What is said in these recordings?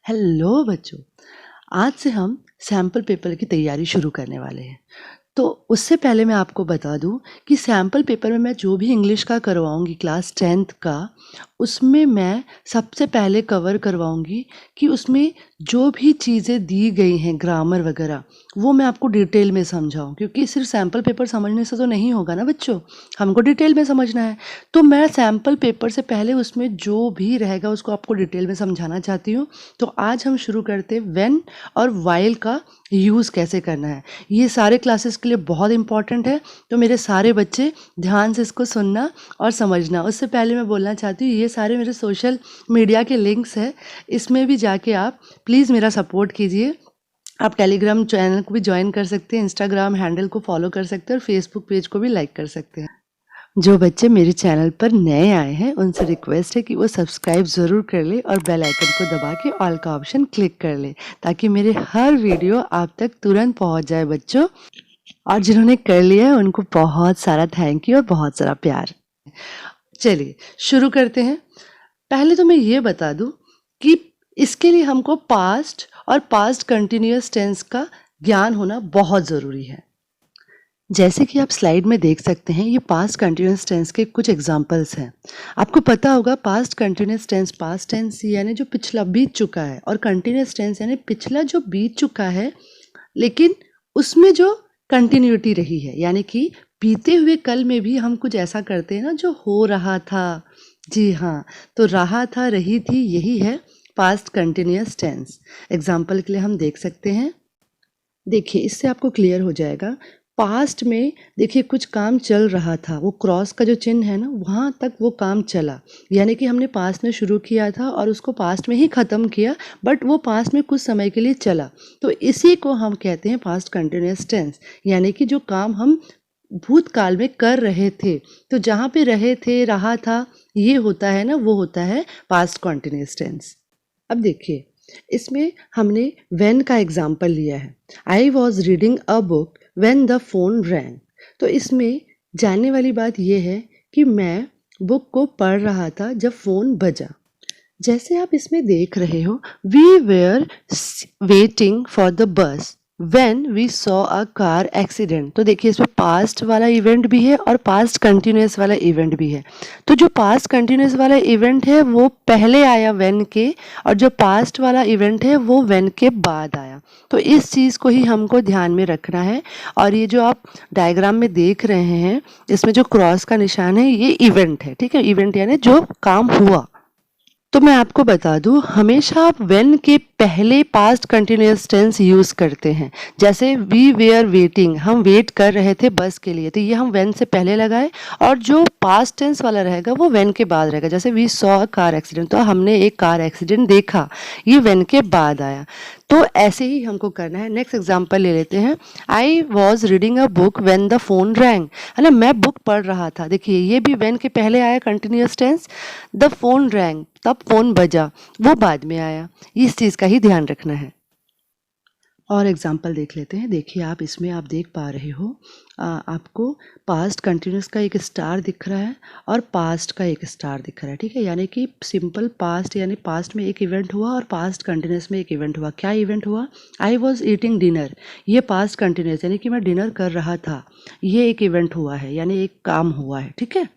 Hello बच्चों। आज से हम सैम्पल पेपर की तैयारी शुरू करने वाले हैं। तो उससे पहले मैं आपको बता दूं कि सैम्पल पेपर में मैं जो भी इंग्लिश का करवाऊंगी क्लास 10th का, उसमें मैं सबसे पहले कवर करवाऊंगी कि उसमें जो भी चीज़ें दी गई हैं ग्रामर वगैरह, वो मैं आपको डिटेल में समझाऊं, क्योंकि सिर्फ सैम्पल पेपर समझने से तो नहीं होगा ना बच्चों, हमको डिटेल में समझना है। तो मैं सैम्पल पेपर से पहले उसमें जो भी रहेगा उसको आपको डिटेल में समझाना चाहती हूँ। तो आज हम शुरू करते हैं व्हेन और व्हाइल का यूज़ कैसे करना है। ये सारे क्लासेस के लिए बहुत इंपॉर्टेंट है, तो मेरे सारे बच्चे ध्यान से इसको सुनना और समझना। उससे पहले मैं बोलना चाहती हूँ, ये सारे मेरे सोशल मीडिया के लिंक्स हैं, इसमें भी जाके आप प्लीज़ मेरा सपोर्ट कीजिए। आप टेलीग्राम चैनल को भी ज्वाइन कर सकते हैं, इंस्टाग्राम हैंडल को फॉलो कर सकते हैं और फेसबुक पेज को भी लाइक कर सकते हैं। जो बच्चे मेरे चैनल पर नए आए हैं उनसे रिक्वेस्ट है कि वो सब्सक्राइब ज़रूर कर ले और बेल आइकन को दबा के ऑल का ऑप्शन क्लिक कर ले, ताकि मेरे हर वीडियो आप तक तुरंत पहुंच जाए बच्चों। और जिन्होंने कर लिया है उनको बहुत सारा थैंक यू और बहुत सारा प्यार। चलिए शुरू करते हैं। पहले तो मैं ये बता दूं कि इसके लिए हमको पास्ट और पास्ट कंटिन्यूअस टेंस का ज्ञान होना बहुत ज़रूरी है। जैसे कि आप स्लाइड में देख सकते हैं, ये पास्ट कंटिन्यूअस टेंस के कुछ एग्जांपल्स हैं। आपको पता होगा past continuous tense, past tense यानी जो पिछला बीत चुका है, और कंटिन्यूअस टेंस यानी पिछला जो बीत चुका है लेकिन उसमें जो कंटिन्यूटी रही है, यानी कि बीते हुए कल में भी हम कुछ ऐसा करते हैं ना जो हो रहा था। जी हाँ, तो रहा था, रही थी, यही है पास्ट कंटिन्यूअस टेंस। एग्जाम्पल के लिए हम देख सकते हैं, देखिए इससे आपको क्लियर हो जाएगा। पास्ट में देखिए कुछ काम चल रहा था, वो क्रॉस का जो चिन्ह है ना, वहाँ तक वो काम चला, यानी कि हमने पास्ट में शुरू किया था और उसको पास्ट में ही ख़त्म किया, बट वो पास्ट में कुछ समय के लिए चला। तो इसी को हम कहते हैं पास्ट कंटिन्यूअस टेंस, यानी कि जो काम हम भूतकाल में कर रहे थे, तो जहाँ पे रहे थे, रहा था, ये होता है ना, वो होता है पास्ट कंटिन्यूअस टेंस। अब देखिए इसमें हमने व्हेन का एग्जाम्पल लिया है। I was reading a book when the phone wrong. तो इसमें जानने वाली बात यह है कि मैं बुक को पढ़ रहा था जब फ़ोन बजा। जैसे आप इसमें देख रहे हो, we were waiting for the bus when we saw a car accident. तो देखिए इसमें पास्ट वाला इवेंट भी है और पास्ट कंटिन्यूस वाला इवेंट भी है। तो जो पास्ट कंटिन्यूस वाला इवेंट है वो पहले आया व्हेन के, और जो पास्ट वाला इवेंट है वो व्हेन के बाद आया। तो इस चीज़ को ही हमको ध्यान में रखना है। और ये जो आप डायग्राम में देख रहे हैं, इसमें जो क्रॉस का निशान है ये इवेंट है, ठीक है। इवेंट यानी जो काम हुआ। तो मैं आपको बता दूं, हमेशा आप व्हेन के पहले पास्ट कंटिन्यूअस टेंस यूज़ करते हैं। जैसे वी वेयर वेटिंग, हम वेट कर रहे थे बस के लिए, तो ये हम व्हेन से पहले लगाए, और जो पास्ट टेंस वाला रहेगा वो व्हेन के बाद रहेगा। जैसे we saw a car accident, तो हमने एक कार एक्सीडेंट देखा, ये व्हेन के बाद आया। तो ऐसे ही हमको करना है। नेक्स्ट एग्जाम्पल ले लेते हैं। I was reading a book when the phone wrong, है ना, मैं बुक पढ़ रहा था। देखिए ये भी व्हेन के पहले आया continuous tense. The phone rang, तब फोन बजा, वो बाद में आया। इस चीज़ का ही ध्यान रखना है। और एग्जाम्पल देख लेते हैं। देखिए आप इसमें आप देख पा रहे हो, आपको पास्ट कंटिन्यूस का एक स्टार दिख रहा है और पास्ट का एक स्टार दिख रहा है, ठीक है। यानी कि सिंपल पास्ट, यानी पास्ट में एक इवेंट हुआ और पास्ट कंटिन्यूस में एक इवेंट हुआ। क्या इवेंट हुआ? आई वॉज ईटिंग डिनर, ये पास्ट कंटिन्यूस यानी कि मैं डिनर कर रहा था, ये एक इवेंट हुआ है, यानी एक काम हुआ है, ठीक है।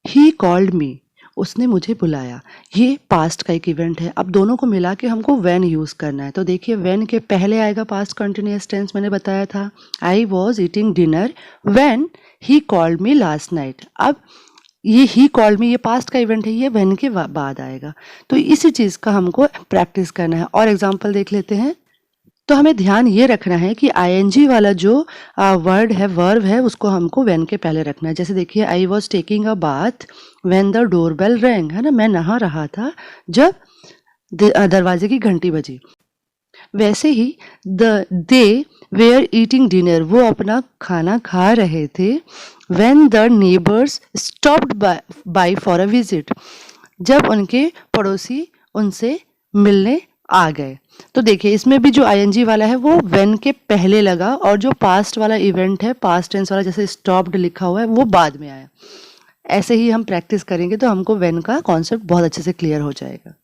ही कॉल्ड मी, उसने मुझे बुलाया, ये पास्ट का एक इवेंट है। अब दोनों को मिला के हमको व्हेन यूज़ करना है। तो देखिए व्हेन के पहले आएगा पास्ट कंटिन्यूअस टेंस, मैंने बताया था। I was eating dinner when he called me last night. अब ये ही कॉल्ड मी, ये पास्ट का इवेंट है, ये व्हेन के बाद आएगा। तो इसी चीज़ का हमको प्रैक्टिस करना है। और एग्जाम्पल देख लेते हैं। तो हमें ध्यान ये रखना है कि आईएनजी वाला जो वर्ड है, वर्ब है, उसको हमको व्हेन के पहले रखना है। जैसे देखिए I was taking a bath when the doorbell wrong, है ना, मैं नहा रहा था जब दरवाजे की घंटी बजी। वैसे ही दे वेयर ईटिंग डिनर, वो अपना खाना खा रहे थे। When the neighbours stopped bye for a visit, जब उनके पड़ोसी उनसे मिलने आ गए। तो देखिए इसमें भी जो आईएनजी वाला है वो व्हेन के पहले लगा, और जो पास्ट वाला इवेंट है, पास्ट टेंस वाला, जैसे स्टॉप्ड लिखा हुआ है, वो बाद में आया। ऐसे ही हम प्रैक्टिस करेंगे तो हमको व्हेन का कॉन्सेप्ट बहुत अच्छे से क्लियर हो जाएगा।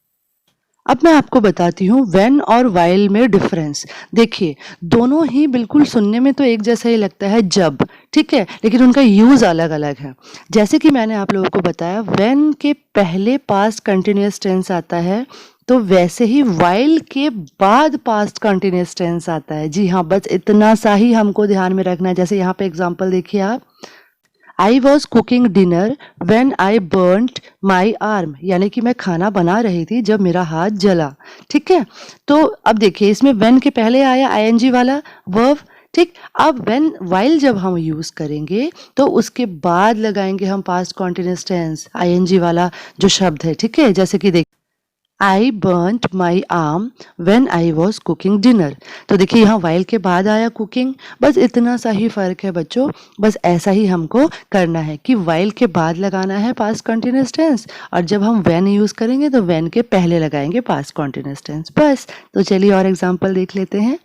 अब मैं आपको बताती हूँ व्हेन और व्हाइल में डिफरेंस। देखिए, दोनों ही बिल्कुल सुनने में तो एक जैसा ही लगता है जब, ठीक है? लेकिन उनका यूज़ अलग-अलग है। जैसे कि मैंने आप लोगों को बताया व्हेन के पहले पास्ट कंटीन्यूअस टेंस आता है, तो वैसे ही व्हाइल के बाद पास्ट कंटीन्यूअस टेंस आता है। जी हाँ, बस इतना सा ही हमको ध्यान में रखना है। जैसे यहाँ पे एग्ज़ाम्पल देखिए आप, आई was cooking dinner when I burnt my arm, यानी कि मैं खाना बना रही थी जब मेरा हाथ जला। ठीक है, तो अब देखिए इसमें वेन के पहले आया आईएनजी वाला वर्ब। ठीक, अब वेन वाइल जब हम यूज करेंगे तो उसके बाद लगाएंगे हम पास्ट कॉन्टिन्यूअस टेंस आईएनजी वाला जो शब्द है। ठीक है, जैसे कि देखिए I burnt my arm when I was cooking dinner. तो देखिए यहाँ वाइल के बाद आया कुकिंग, बस इतना सा ही फर्क है बच्चों। बस ऐसा ही हमको करना है कि वाइल के बाद लगाना है पास्ट कंटिन्यूअस टेंस, और जब हम वेन यूज करेंगे तो वेन के पहले लगाएंगे पास्ट कंटिन्यूअस टेंस। बस, तो चलिए और एग्जांपल देख लेते हैं।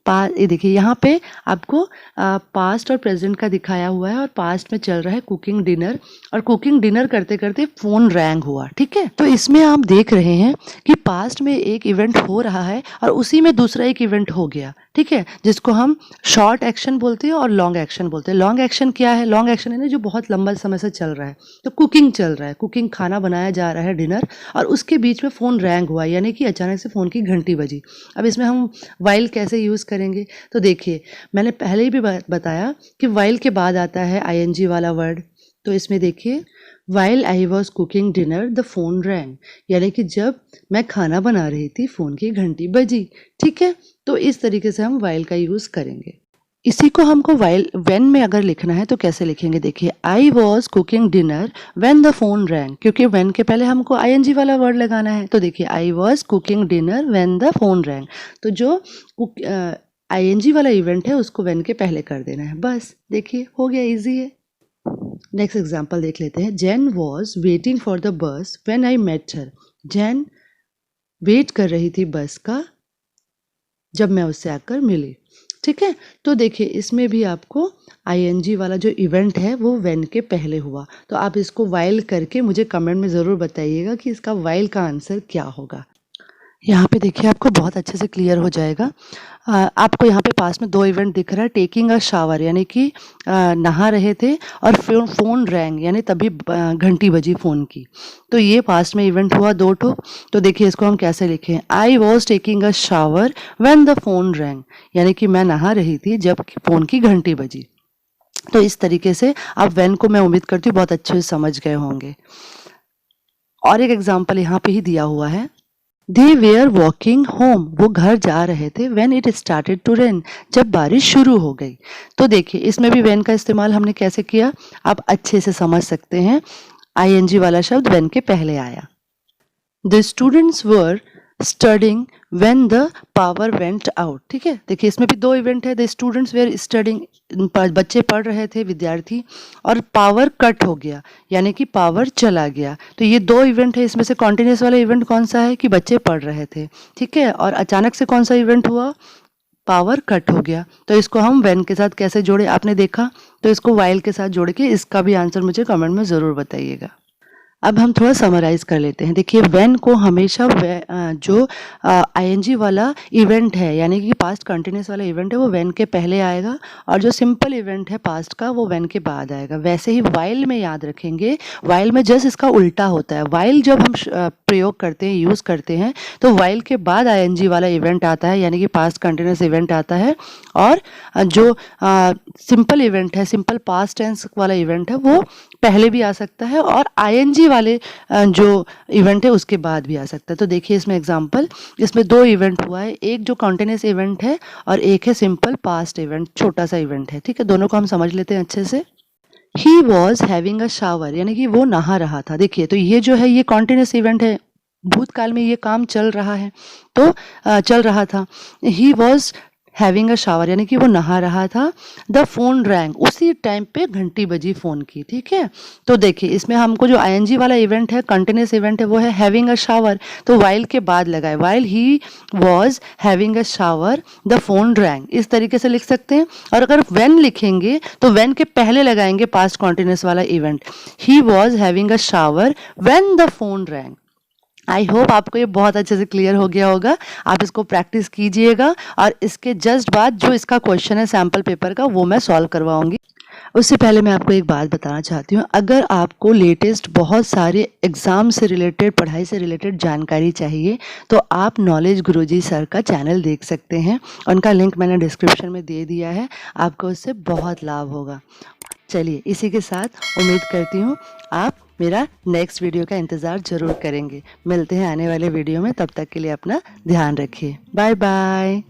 ये देखिए यहाँ पे आपको पास्ट और प्रेजेंट का दिखाया हुआ है, और पास्ट में चल रहा है कुकिंग डिनर, और कुकिंग डिनर करते करते फोन रैंग हुआ। ठीक है, तो इसमें आप देख रहे हैं कि पास्ट में एक इवेंट हो रहा है और उसी में दूसरा एक इवेंट हो गया। ठीक है, जिसको हम शॉर्ट एक्शन बोलते हैं और लॉन्ग एक्शन बोलते हैं। लॉन्ग एक्शन क्या है? लॉन्ग एक्शन है ना जो बहुत लंबा समय से चल रहा है। तो कुकिंग चल रहा है, कुकिंग खाना बनाया जा रहा है डिनर, और उसके बीच में फ़ोन रैंग हुआ, यानी कि अचानक से फ़ोन की घंटी बजी। अब इसमें हम वाइल कैसे यूज़ करेंगे? तो देखिए मैंने पहले ही भी बताया कि वाइल के बाद आता है आईएनजी वाला वर्ड। तो इसमें देखिए while I was cooking dinner the phone wrong, यानी कि जब मैं खाना बना रही थी फ़ोन की घंटी बजी। ठीक है, तो इस तरीके से हम वाइल का यूज़ करेंगे। इसी को हमको वाइल वेन में अगर लिखना है तो कैसे लिखेंगे? देखिए आई was cooking dinner when the phone wrong, क्योंकि वेन के पहले हमको आईएनजी वाला वर्ड लगाना है। तो देखिए आई was cooking dinner when the phone wrong, तो जो आईएनजी वाला इवेंट है उसको वेन के पहले कर देना है। बस देखिए हो गया, इजी है। नेक्स्ट एग्जाम्पल देख लेते हैं। Jane was waiting for the bus when I met her. Jane wait कर रही थी बस का जब मैं उससे आकर मिली। ठीक है, तो देखिए इसमें भी आपको आईएनजी वाला जो इवेंट है वो वेन के पहले हुआ। तो आप इसको वाइल करके मुझे कमेंट में ज़रूर बताइएगा कि इसका वाइल का आंसर क्या होगा। यहाँ पे देखिए आपको बहुत अच्छे से क्लियर हो जाएगा। आपको यहाँ पे पास में दो इवेंट दिख रहा है। टेकिंग अ शावर यानी कि नहा रहे थे, और फ़ोन रैंग यानी तभी घंटी बजी फ़ोन की। तो ये पास्ट में इवेंट हुआ दो ठो। तो देखिए इसको हम कैसे लिखें? I was taking a shower when the phone wrong, यानी कि मैं नहा रही थी जब फ़ोन की घंटी बजी। तो इस तरीके से आप व्हेन को मैं उम्मीद करती हूँ बहुत अच्छे से समझ गए होंगे। और एक एग्जाम्पल यहाँ पे ही दिया हुआ है। दे वेयर वॉकिंग होम, वो घर जा रहे थे when it started to rain, जब बारिश शुरू हो गई। तो देखिए इसमें भी व्हेन का इस्तेमाल हमने कैसे किया, आप अच्छे से समझ सकते हैं। आईएनजी वाला शब्द व्हेन के पहले आया। The students were studying when the power went out. ठीक है, देखिए इसमें भी दो इवेंट है। द स्टूडेंट्स वेर स्टडिंग, बच्चे पढ़ रहे थे, विद्यार्थी, और पावर कट हो गया यानी कि पावर चला गया। तो ये दो इवेंट है। इसमें से कॉन्टिन्यूस वाला इवेंट कौन सा है? कि बच्चे पढ़ रहे थे। ठीक है, और अचानक से कौन सा इवेंट हुआ? पावर कट हो गया। तो इसको हम व्हेन के साथ कैसे जोड़े आपने देखा, तो इसको वाइल के साथ जोड़ के इसका भी आंसर मुझे कमेंट में ज़रूर बताइएगा। अब हम थोड़ा समराइज कर लेते हैं। देखिए व्हेन को हमेशा जो आईएनजी वाला इवेंट है यानी कि पास्ट कंटिन्यूस वाला इवेंट है वो व्हेन के पहले आएगा, और जो सिंपल इवेंट है पास्ट का वो व्हेन के बाद आएगा। वैसे ही वाइल में याद रखेंगे, वाइल में जस्ट इसका उल्टा होता है। वाइल जब हम प्रयोग करते हैं, यूज़ करते हैं, तो वाइल के बाद आईएनजी वाला इवेंट आता है यानी कि पास्ट कंटिन्यूस इवेंट आता है, और जो सिंपल इवेंट है, सिंपल पास्ट टेंस वाला इवेंट है वो पहले भी आ सकता है, और आईएनजी वाले जो इवेंट है उसके बाद भी आ सकता है। तो देखिए इसमें एग्जांपल, इसमें दो इवेंट हुआ है, एक जो कॉन्टिन्यूस इवेंट है और एक है सिंपल पास्ट इवेंट, छोटा सा इवेंट है। ठीक है, दोनों को हम समझ लेते हैं अच्छे से। He was having a shower यानी कि वो नहा रहा था। देखिए तो ये जो है ये कॉन्टिन्यूस इवेंट है, भूतकाल में ये काम चल रहा है, तो चल रहा था। He was having a shower यानी कि वो नहा रहा था। द फोन रैंग, उसी टाइम पे घंटी बजी फ़ोन की। ठीक है, तो देखिए इसमें हमको जो आईएनजी वाला इवेंट है, कंटिन्यूस इवेंट है, वो है हैविंग अ शावर, तो वाइल के बाद लगाए। While he was having a shower the phone wrong, इस तरीके से लिख सकते हैं। और अगर व्हेन लिखेंगे तो व्हेन के पहले लगाएंगे पास्ट कॉन्टिन्यूस वाला event. He was having a shower when the phone wrong. I hope आपको ये बहुत अच्छे से क्लियर हो गया होगा। आप इसको प्रैक्टिस कीजिएगा और इसके जस्ट बाद जो इसका क्वेश्चन है सैम्पल पेपर का वो मैं सॉल्व करवाऊँगी। उससे पहले मैं आपको एक बात बताना चाहती हूँ, अगर आपको लेटेस्ट बहुत सारे एग्ज़ाम से रिलेटेड, पढ़ाई से रिलेटेड जानकारी चाहिए तो आप नॉलेज गुरुजी सर का चैनल देख सकते हैं। उनका लिंक मैंने डिस्क्रिप्शन में दे दिया है, आपको उससे बहुत लाभ होगा। चलिए इसी के साथ उम्मीद करती हूँ आप मेरा नेक्स्ट वीडियो का इंतज़ार ज़रूर करेंगे। मिलते हैं आने वाले वीडियो में, तब तक के लिए अपना ध्यान रखिए। Bye bye.